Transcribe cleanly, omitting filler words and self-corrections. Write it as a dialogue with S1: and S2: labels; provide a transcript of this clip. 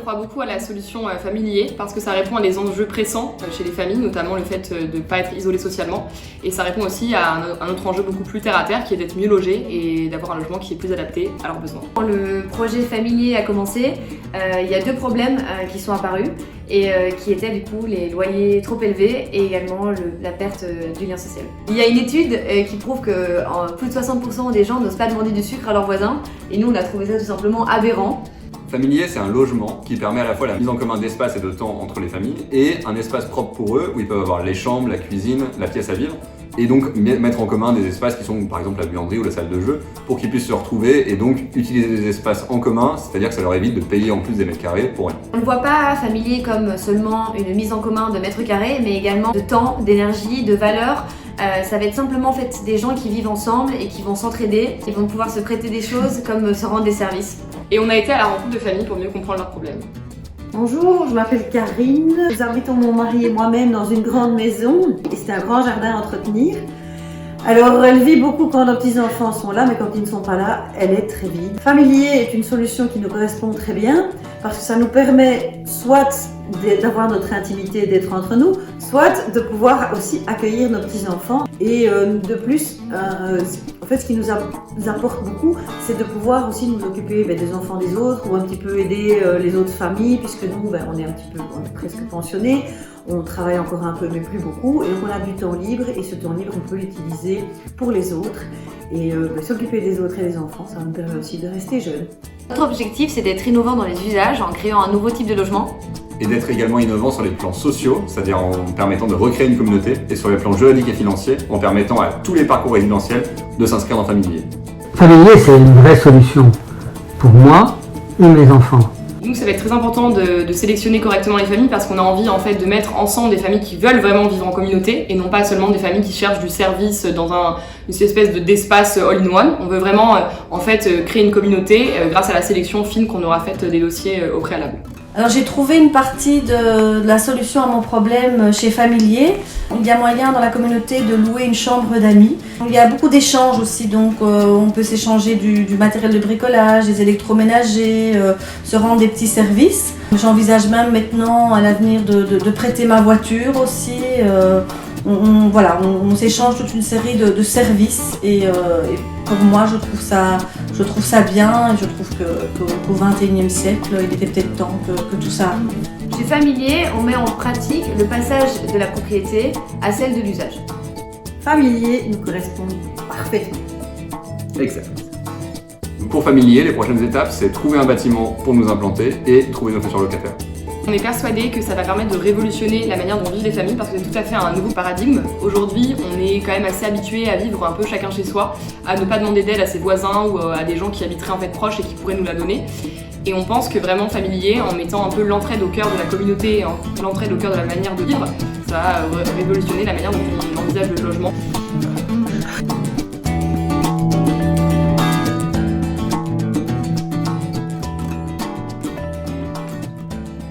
S1: croit beaucoup à la solution familier parce que ça répond à des enjeux pressants chez les familles, notamment le fait de ne pas être isolé socialement. Et ça répond aussi à un autre enjeu beaucoup plus terre-à-terre qui est d'être mieux logé et d'avoir un logement qui est plus adapté à leurs besoins.
S2: Quand le projet familier a commencé, il y a deux problèmes qui sont apparus et qui étaient du coup les loyers trop élevés et également la perte du lien social. Il y a une étude qui prouve que plus de 60% des gens n'osent pas demander du sucre à leurs voisins et nous on a trouvé ça tout simplement aberrant.
S3: Familier, c'est un logement qui permet à la fois la mise en commun d'espace et de temps entre les familles et un espace propre pour eux où ils peuvent avoir les chambres, la cuisine, la pièce à vivre et donc mettre en commun des espaces qui sont par exemple la buanderie ou la salle de jeu pour qu'ils puissent se retrouver et donc utiliser des espaces en commun, c'est-à-dire que ça leur évite de payer en plus des mètres carrés pour rien.
S2: On ne voit pas familier comme seulement une mise en commun de mètres carrés mais également de temps, d'énergie, de valeur. Ça va être simplement en fait des gens qui vivent ensemble et qui vont s'entraider, qui vont pouvoir se prêter des choses comme se rendre des services.
S1: Et on a été à la rencontre de familles pour mieux comprendre leurs problèmes.
S4: Bonjour, je m'appelle Karine. Nous habitons mon mari et moi-même dans une grande maison et c'est un grand jardin à entretenir. Alors elle vit beaucoup quand nos petits-enfants sont là, mais quand ils ne sont pas là, elle est très vide. Familier est une solution qui nous correspond très bien parce que ça nous permet soit d'avoir notre intimité, d'être entre nous, soit de pouvoir aussi accueillir nos petits-enfants. Et de plus, en fait, ce qui nous apporte beaucoup, c'est de pouvoir aussi nous occuper des enfants des autres ou un petit peu aider les autres familles, puisque nous, on est presque pensionnés, on travaille encore un peu, mais plus beaucoup, et donc on a du temps libre, et ce temps libre, on peut l'utiliser pour les autres. Et s'occuper des autres et des enfants, ça nous permet aussi de rester jeunes.
S2: Notre objectif, c'est d'être innovant dans les usages en créant un nouveau type de logement.
S3: Et d'être également innovant sur les plans sociaux, c'est-à-dire en permettant de recréer une communauté, et sur les plans juridiques et financiers, en permettant à tous les parcours résidentiels de s'inscrire dans Familier.
S5: Familier, c'est une vraie solution pour moi et mes enfants.
S1: Nous, ça va être très important de sélectionner correctement les familles parce qu'on a envie en fait de mettre ensemble des familles qui veulent vraiment vivre en communauté et non pas seulement des familles qui cherchent du service dans une espèce d'espace all-in-one. On veut vraiment en fait créer une communauté grâce à la sélection fine qu'on aura faite des dossiers au préalable.
S6: Alors j'ai trouvé une partie de la solution à mon problème chez Familier. Il y a moyen dans la communauté de louer une chambre d'amis. Il y a beaucoup d'échanges aussi, donc on peut s'échanger du matériel de bricolage, des électroménagers, se rendre des petits services. J'envisage même maintenant à l'avenir de prêter ma voiture aussi. On s'échange toute une série de services et pour moi je trouve ça bien et je trouve qu'au XXIe siècle il était peut-être temps que tout ça arrive.
S2: Chez Familier, on met en pratique le passage de la propriété à celle de l'usage.
S4: Familier nous correspond parfaitement.
S3: Exact. Pour Familier, les prochaines étapes, c'est trouver un bâtiment pour nous implanter et trouver nos futurs locataires.
S1: On est persuadé que ça va permettre de révolutionner la manière dont vivent les familles parce que c'est tout à fait un nouveau paradigme. Aujourd'hui, on est quand même assez habitué à vivre un peu chacun chez soi, à ne pas demander d'aide à ses voisins ou à des gens qui habiteraient en fait proches et qui pourraient nous la donner. Et on pense que vraiment Familier, en mettant un peu l'entraide au cœur de la communauté, l'entraide au cœur de la manière de vivre, ça va révolutionner la manière dont on envisage le logement.